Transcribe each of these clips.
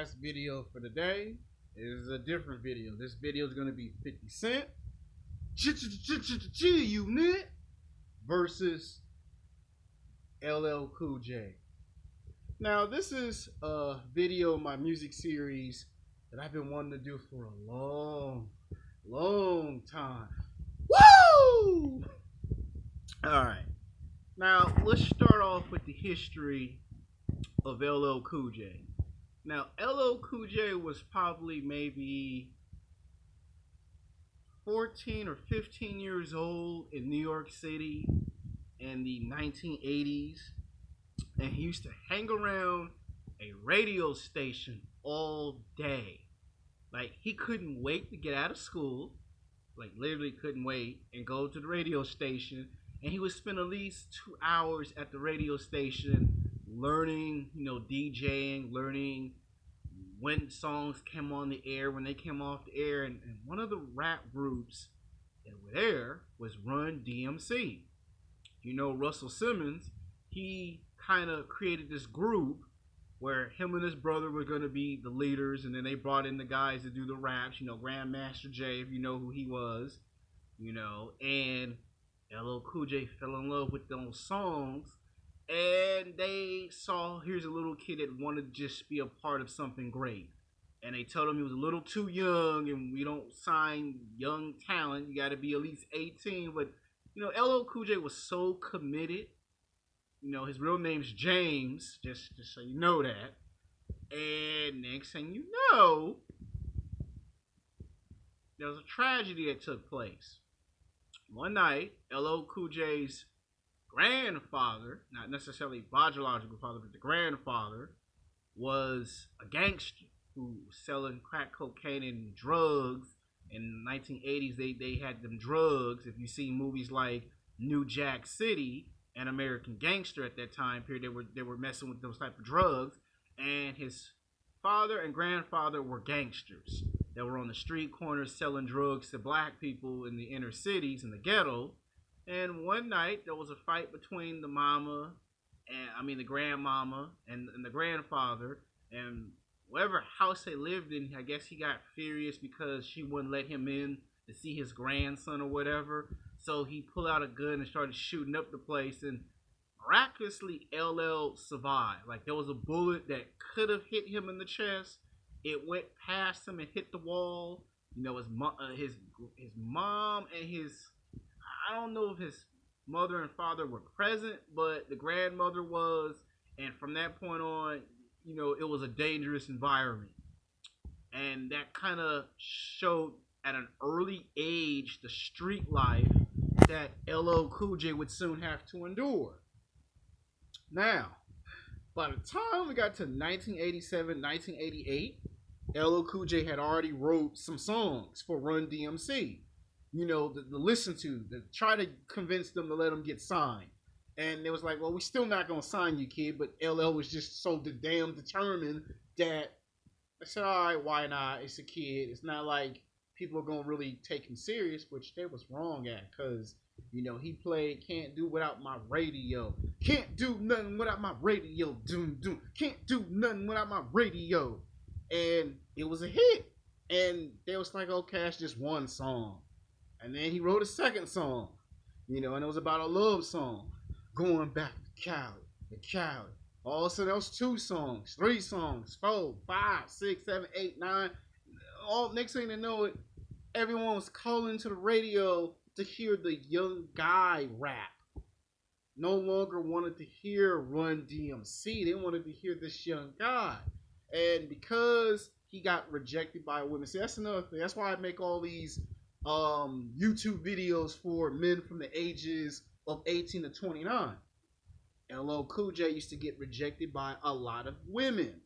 last video for the day. It is a different video. This video is going to be 50 Cent Unit versus LL Cool J. Now, this is a video in my music series that I've been wanting to do for a long time. Woo! Alright. Now, let's start off with the history of LL Cool J. Now, LL Cool J was probably maybe 14 or 15 years old in New York City in the 1980s. And he used to hang around a radio station all day. Like, he couldn't wait to get out of school. Like, literally couldn't wait and go to the radio station. And he would spend at least 2 hours at the radio station learning, DJing, learning when songs came on the air, when they came off the air. And one of the rap groups that were there was Run DMC. Russell Simmons, he kind of created this group where him and his brother were going to be the leaders, and then they brought in the guys to do the raps, Grandmaster Jay, if you know who he was, and LL Cool J fell in love with those songs, and they saw, here's a little kid that wanted to just be a part of something great, and they told him he was a little too young, and we don't sign young talent, you got to be at least 18, but, LL Cool J was so committed. His real name's James, just so you know that. And next thing you know, there was a tragedy that took place. One night, LL Cool J's grandfather, not necessarily biological father, but the grandfather, was a gangster who was selling crack cocaine and drugs. In the 1980s, they had them drugs. If you see movies like New Jack City and American Gangster at that time period, they were messing with those type of drugs, and his father and grandfather were gangsters that were on the street corners selling drugs to black people in the inner cities, in the ghetto. And one night there was a fight between the grandmama and the grandfather, and whatever house they lived in, I guess he got furious because she wouldn't let him in to see his grandson or whatever. So he pulled out a gun and started shooting up the place, and miraculously LL survived. Like, there was a bullet that could have hit him in the chest. It went past him and hit the wall. His mom and I don't know if his mother and father were present, but the grandmother was. And from that point on, it was a dangerous environment. And that kind of showed at an early age the street life that LL Cool J would soon have to endure. Now, by the time we got to 1987, 1988, LL Cool J had already wrote some songs for Run DMC. To listen to try to convince them to let him get signed. And it was like, well, we're still not going to sign you, kid. But LL was just so damn determined that I said, all right, why not? It's a kid. It's not like people are going to really take him serious, which they was wrong at, because, he played Can't Do Without My Radio. Can't do nothing without my radio. Doom, doom. Can't do nothing without my radio. And it was a hit. And they was like, okay, that's just one song. And then he wrote a second song, and it was about a love song. Going back to Cali. All of a sudden, there was 2 songs, 3 songs, 4, 5, 6, 7, 8, 9. All next thing they know, everyone was calling to the radio to hear the young guy rap. No longer wanted to hear Run DMC. They wanted to hear this young guy. And because he got rejected by women, see, that's another thing. That's why I make all these YouTube videos for men from the ages of 18 to 29. LL Cool J used to get rejected by a lot of women.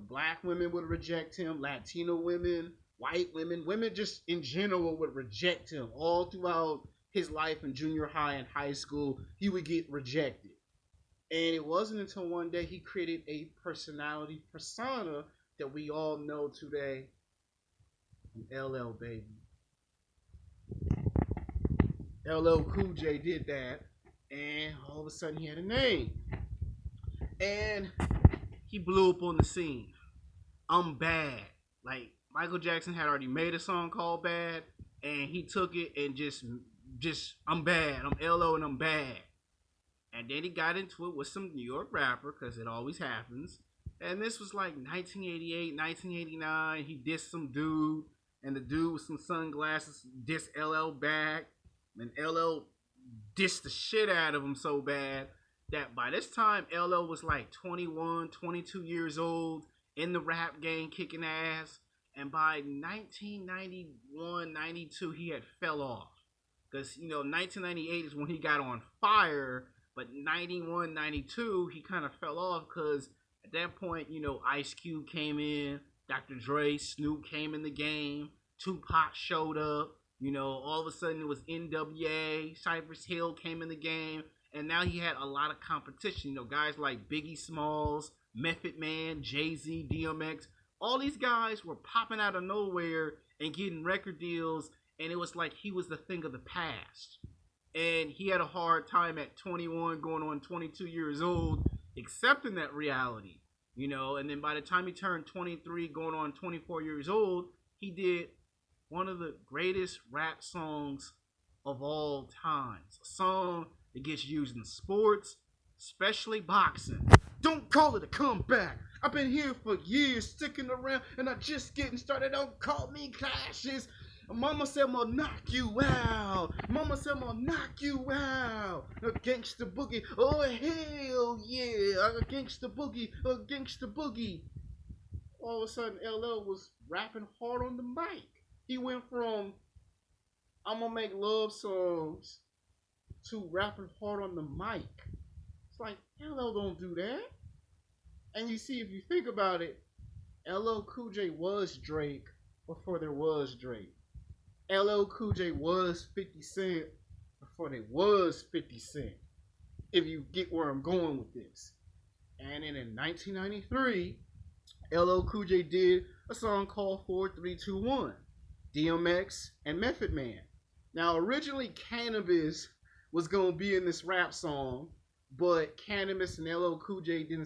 Black women would reject him, Latino women, white women, women just in general would reject him. All throughout his life in junior high and high school, he would get rejected. And it wasn't until one day he created a personality persona that we all know today. LL, baby. LL Cool J did that, and all of a sudden he had a name. And he blew up on the scene. I'm Bad. Like Michael Jackson had already made a song called Bad, and he took it and just I'm bad. I'm LO and I'm bad. And then he got into it with some New York rapper because it always happens. And this was like 1988, 1989. He dissed some dude, and the dude with some sunglasses dissed LL back, and LL dissed the shit out of him so bad that by this time LL was like 21, 22 years old in the rap game kicking ass. And by 1991, 92, he had fell off. Because, 1998 is when he got on fire, but 91, 92, he kind of fell off because at that point, Ice Cube came in, Dr. Dre, Snoop came in the game, Tupac showed up, all of a sudden it was NWA, Cypress Hill came in the game, and now he had a lot of competition. Guys like Biggie Smalls, Method Man, Jay-Z, DMX, all these guys were popping out of nowhere and getting record deals, and it was like he was the thing of the past. And he had a hard time at 21, going on 22 years old, accepting that reality, and then by the time he turned 23, going on 24 years old, he did one of the greatest rap songs of all times. A song that gets used in sports, especially boxing. Don't call it a comeback. I've been here for years, sticking around, and I'm just getting started. Don't call me clashes. Mama said I'm gonna knock you out. Mama said I'm gonna knock you out. A gangsta boogie. Oh hell yeah. A gangsta boogie. A gangsta boogie. All of a sudden LL was rapping hard on the mic. He went from I'm gonna make love songs to rapping hard on the mic. It's like LL don't do that. And you see, if you think about it, LL Cool J was Drake before there was Drake. LL Cool J was 50 Cent before there was 50 Cent. If you get where I'm going with this. And then in 1993, LL Cool J did a song called 4321, DMX and Method Man. Now, originally, Cannabis was going to be in this rap song, but Cannabis and LL Cool J did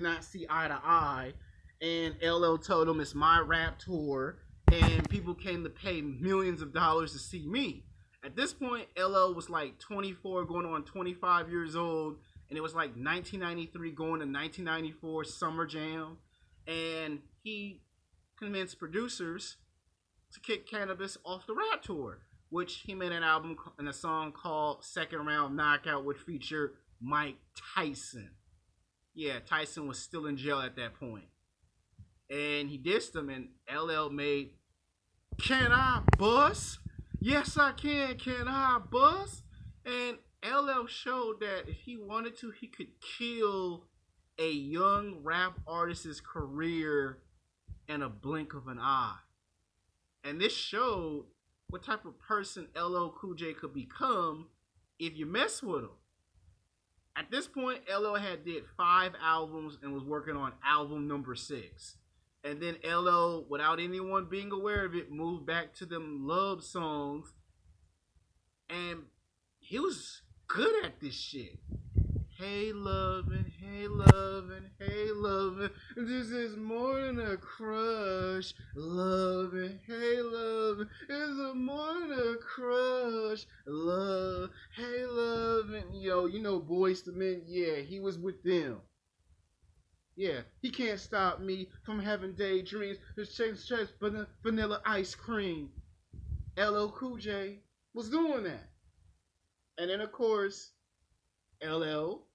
not see eye to eye, and LL told him it's my rap tour, and people came to pay millions of dollars to see me. At this point, LL was like 24, going on 25 years old, and it was like 1993 going to 1994 Summer Jam, and he convinced producers to kick Cannabis off the rap tour, which he made an album and a song called Second Round Knockout, which featured Mike Tyson. Yeah, Tyson was still in jail at that point. And he dissed him, and LL made Can I Bust? Yes, I can I bust? And LL showed that if he wanted to, he could kill a young rap artist's career in a blink of an eye. And this showed what type of person LL Cool J could become if you mess with him. At this point, LL had did 5 albums and was working on album number 6. And then LL, without anyone being aware of it, moved back to them love songs. And he was good at this shit. Hey lovin', hey lovin', hey lovin', this is more than a crush. Lovin', hey lovin', it's more than a crush. Love, hey lovin', Boyz II Men, yeah, he was with them. Yeah, he can't stop me from having daydreams. Just chase vanilla ice cream. LL Cool J was doing that. And then, of course, LL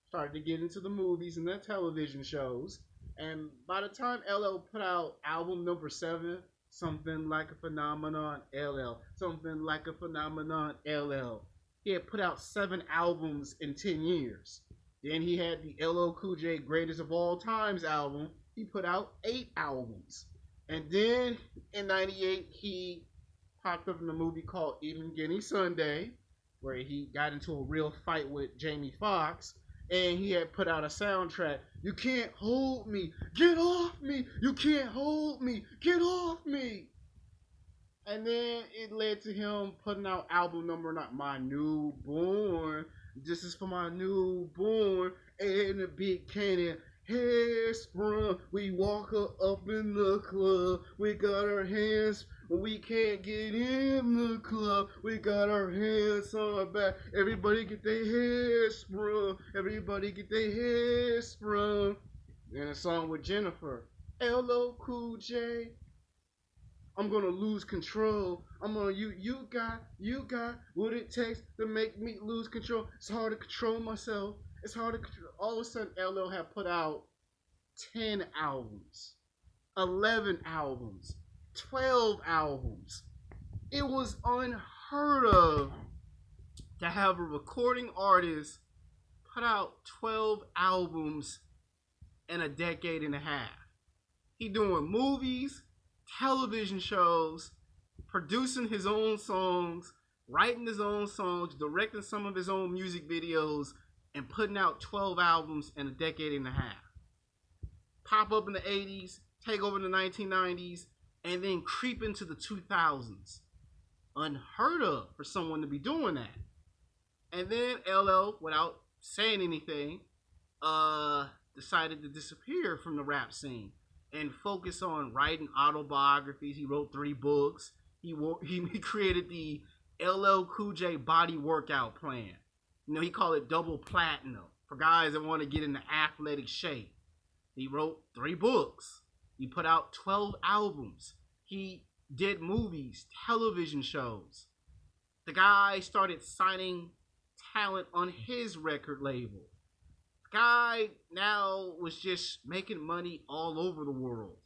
started to get into the movies and the television shows. And by the time LL put out album number 7, Something Like a Phenomenon, LL. Something Like a Phenomenon, LL. He had put out 7 albums in 10 years. Then he had the LL Cool J Greatest of All Times album. He put out 8 albums. And then in 98, he popped up in a movie called Even Guinea Sunday, where he got into a real fight with Jamie Foxx. And he had put out a soundtrack. You can't hold me. Get off me. You can't hold me. Get off me. And then it led to him putting out album number, not My Newborn. This is for my newborn. And the big cannon. hair sprung. We walk her up in the club. We got our hands, we can't get in the club. We got our hands on our back. Everybody get their hair sprung. Everybody get their hair sprung. And a song with Jennifer. LL Cool J. I'm gonna lose control. You got what it takes to make me lose control. It's hard to control myself. It's hard to control. All of a sudden, LL had put out 10 albums, 11 albums, 12 albums. It was unheard of to have a recording artist put out 12 albums in a decade and a half. He doing movies, television shows, producing his own songs, writing his own songs, directing some of his own music videos, and putting out 12 albums in a decade and a half. Pop up in the 80s, take over in the 1990s, and then creep into the 2000s. Unheard of for someone to be doing that. And then LL, without saying anything, decided to disappear from the rap scene and focus on writing autobiographies. He wrote 3 books. He created the LL Cool J body workout plan. You know, he called it double platinum for guys that want to get into athletic shape. He wrote 3 books. He put out 12 albums. He did movies, television shows. The guy started signing talent on his record label. Guy now was just making money all over the world.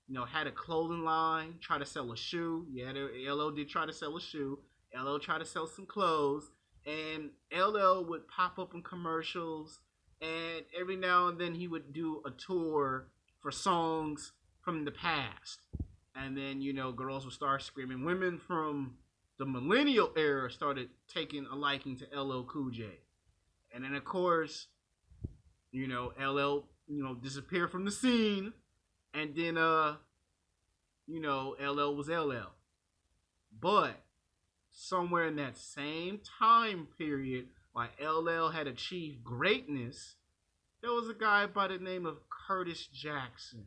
You know, had a clothing line, tried to sell a shoe. Yeah, LL did try to sell a shoe. LL tried to sell some clothes. And LL would pop up in commercials. And every now and then he would do a tour for songs from the past. And then, you know, girls would start screaming. Women from the millennial era started taking a liking to LL Cool J. And then, of course, you know, LL, disappeared from the scene. And then, LL was LL. But somewhere in that same time period, while LL had achieved greatness, there was a guy by the name of Curtis Jackson,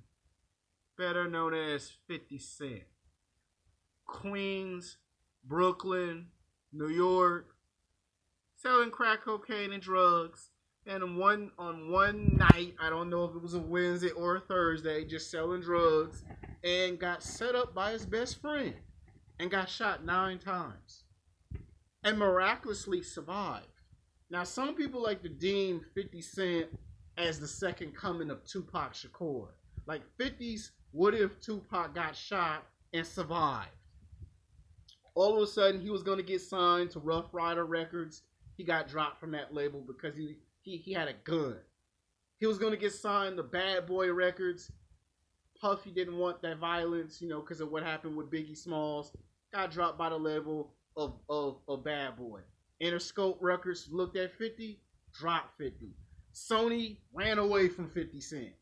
better known as 50 Cent. Queens, Brooklyn, New York, selling crack cocaine and drugs. And on one night, I don't know if it was a Wednesday or a Thursday, just selling drugs, and got set up by his best friend and got shot 9 times and miraculously survived. Now, some people like to deem 50 Cent as the second coming of Tupac Shakur. Like 50's, what if Tupac got shot and survived? All of a sudden, he was going to get signed to Rough Rider Records. He got dropped from that label because he had a gun. He was going to get signed to Bad Boy Records. Puffy didn't want that violence, because of what happened with Biggie Smalls. Got dropped by the label of Bad Boy. Interscope Records looked at 50, dropped 50. Sony ran away from 50 Cent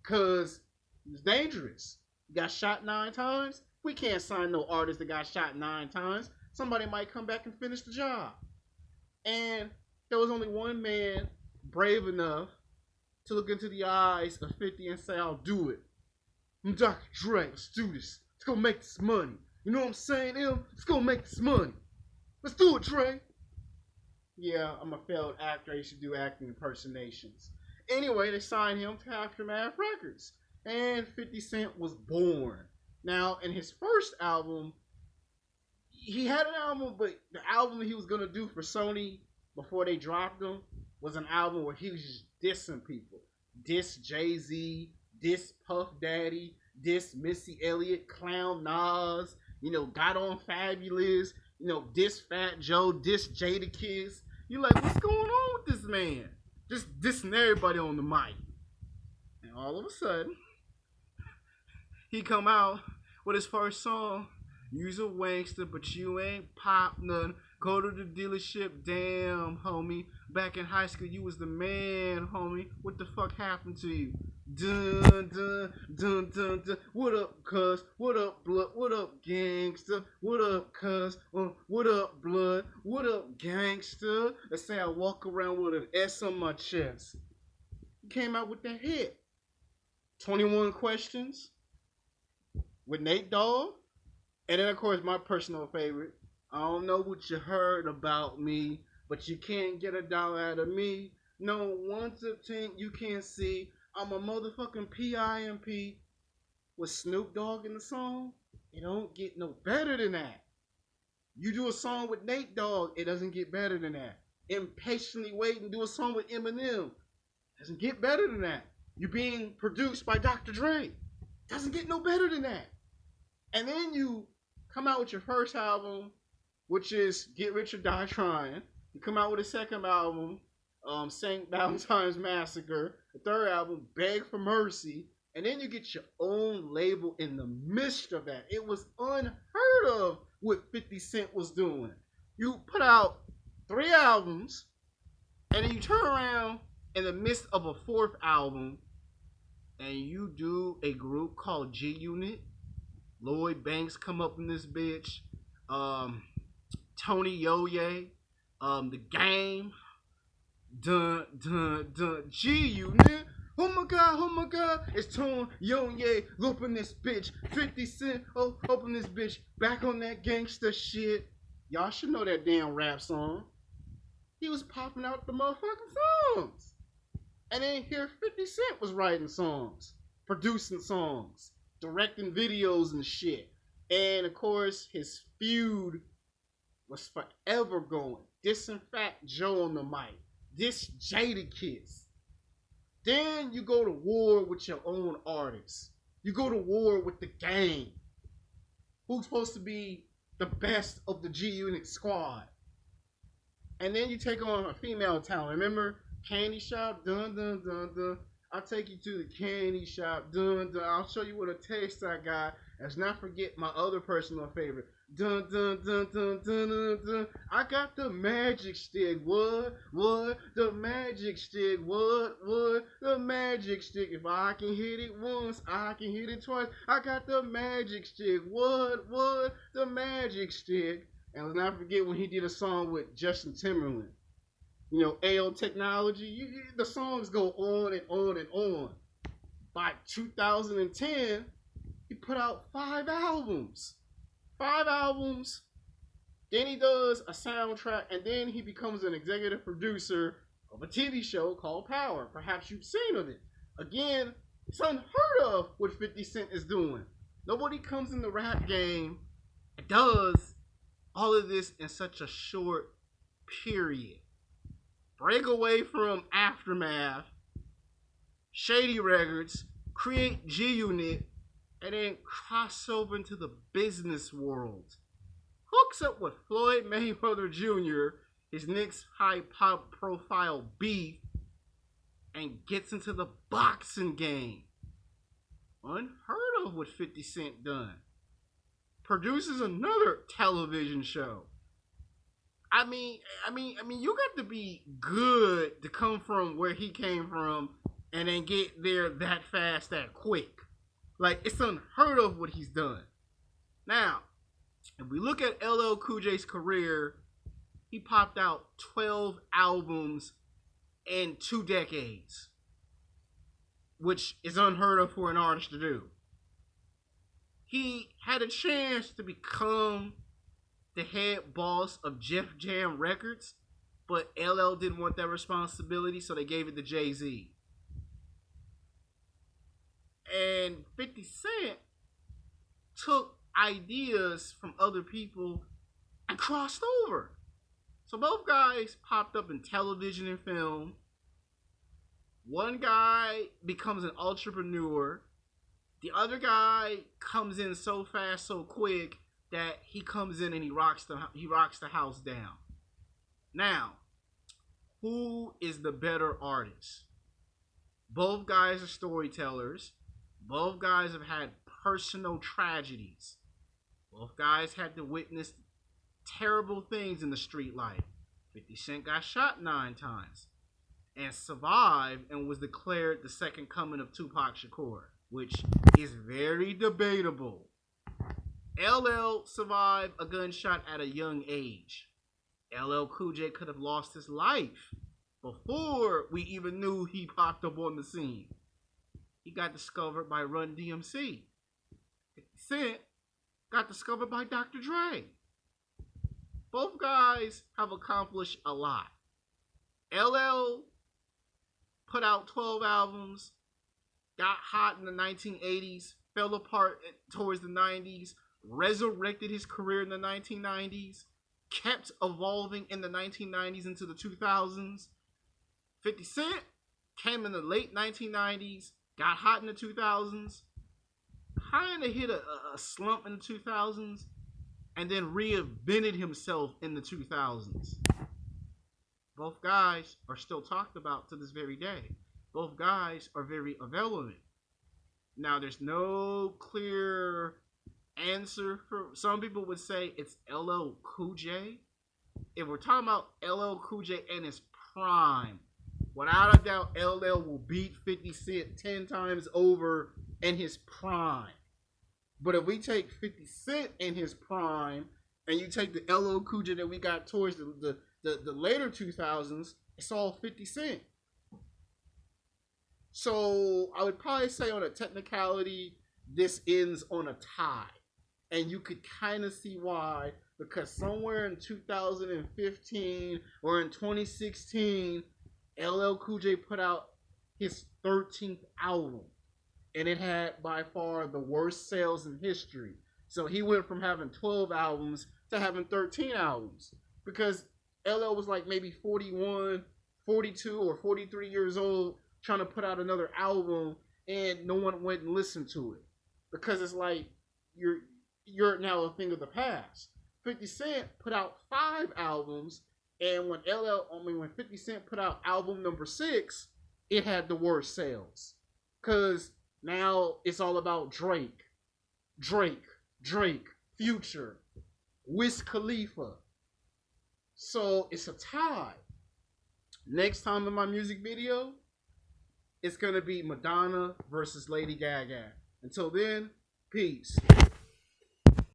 because it was dangerous. He got shot 9 times. We can't sign no artist that got shot 9 times. Somebody might come back and finish the job. And there was only one man brave enough to look into the eyes of 50 and say, I'll do it. I'm Dr. Dre. Let's do this. Let's go make this money. You know what I'm saying, M? Let's go make this money. Let's do it, Dre. Yeah, I'm a failed actor. I used to do acting impersonations. Anyway, they signed him to Aftermath Records. And 50 Cent was born. Now, in his first album, he had an album, but the album he was going to do for Sony before they dropped him was an album where he was just dissing people. Diss Jay-Z, diss Puff Daddy, diss Missy Elliott, clown Nas, got on Fabulous, diss Fat Joe, diss Jadakiss. You're like, what's going on with this man? Just dissing everybody on the mic. And all of a sudden, he come out with his first song. You's a wankster, but you ain't pop none. Go to the dealership, damn, homie. Back in high school, you was the man, homie. What the fuck happened to you? Dun, dun, dun, dun, dun. What up, cuz? What up, blood? What up, gangster? What up, cuz? What up, blood? What up, gangster? Let's say I walk around with an S on my chest. He came out with that hit. 21 Questions with Nate Dogg. And then, of course, my personal favorite. I don't know what you heard about me, but you can't get $1 out of me. No 1 to 10 you can't see. I'm a motherfucking PIMP with Snoop Dogg in the song. It don't get no better than that. You do a song with Nate Dogg, it doesn't get better than that. Impatiently Waiting, do a song with Eminem. Doesn't get better than that. You being produced by Dr. Dre. Doesn't get no better than that. And then you come out with your first album, which is Get Rich or Die Trying. You come out with a second album, St. Valentine's Massacre. The third album, Beg for Mercy. And then you get your own label in the midst of that. It was unheard of what 50 Cent was doing. You put out 3 albums, and then you turn around in the midst of a 4th album, and you do a group called G Unit. Lloyd Banks come up in this bitch. Tony Yoye. The Game. G Unit. Oh my God, it's Tony Yoye. Open this bitch. 50 Cent, open this bitch. Back on that gangster shit. Y'all should know that damn rap song. He was popping out the motherfucking songs. And then here 50 Cent was writing songs, producing songs, directing videos and shit. And of course, his feud was forever going. Dissing Fat Joe on the mic. Diss Jadakiss. Then you go to war with your own artists. You go to war with the Game, who's supposed to be the best of the G Unit squad. And then you take on a female talent. Remember? Candy shop, dun dun dun dun. I'll take you to the candy shop, dun dun. I'll show you what a taste I got. Let's not forget my other personal favorite. Dun dun dun dun dun dun dun. I got the magic stick. What? The magic stick. What? The magic stick. If I can hit it once, I can hit it twice. I got the magic stick. What? The magic stick. And let's not forget when he did a song with Justin Timberlake. You know, AO Technology. The songs go on and on and on. By 2010, he put out 5 albums. 5 albums. Then he does a soundtrack, and then he becomes an executive producer of a TV show called Power. Perhaps you've seen of it. Again, it's unheard of what 50 Cent is doing. Nobody comes in the rap game and does all of this in such a short period. Break away from Aftermath, Shady Records, create G Unit, and then cross over into the business world. Hooks up with Floyd Mayweather Jr., his next high profile beef, and gets into the boxing game. Unheard of what 50 Cent done. Produces another television show. I mean, you got to be good to come from where he came from and then get there that fast, that quick. Like, it's unheard of what he's done. Now, if we look at LL Cool J's career, he popped out 12 albums in 2 decades, which is unheard of for an artist to do. He had a chance to become the head boss of Def Jam Records, but LL didn't want that responsibility, so they gave it to Jay-Z. And 50 Cent took ideas from other people and crossed over. So both guys popped up in television and film. One guy becomes an entrepreneur. The other guy comes in so fast, so quick, that he comes in and he rocks the house down. Now, who is the better artist? Both guys are storytellers. Both guys have had personal tragedies. Both guys had to witness terrible things in the street life. 50 Cent got shot 9 times and survived and was declared the second coming of Tupac Shakur, which is very debatable. LL survived a gunshot at a young age. LL Cool J could have lost his life before we even knew he popped up on the scene. he got discovered by Run DMC. 50 Cent got discovered by Dr. Dre. Both guys have accomplished a lot. LL put out 12 albums, got hot in the 1980s, fell apart towards the 90s, resurrected his career in the 1990s, kept evolving in the 1990s into the 2000s. 50 Cent came in the late 1990s, got hot in the 2000s, kind of hit a slump in the 2000s, and then reinvented himself in the 2000s. Both guys are still talked about to this very day. Both guys are very relevant. Now, there's no clear answer for. Some people would say it's LL Cool J. If we're talking about LL Cool J in his prime, without a doubt, LL will beat 50 Cent 10 times over in his prime. But if we take 50 Cent in his prime, and you take the LL Cool J that we got towards the later 2000s, it's all 50 Cent. So I would probably say on a technicality, this ends on a tie. And you could kind of see why, because somewhere in 2015 or in 2016, LL Cool J put out his 13th album. And it had by far the worst sales in history. So he went from having 12 albums to having 13 albums. Because LL was like maybe 41, 42, or 43 years old trying to put out another album, and no one went and listened to it. Because it's like, you're now a thing of the past. 50 Cent put out 5 albums, and when 50 Cent put out album number 6, it had the worst sales. Because now it's all about Drake, Future, Wiz Khalifa. So it's a tie. Next time in my music video, it's going to be Madonna versus Lady Gaga. Until then, peace.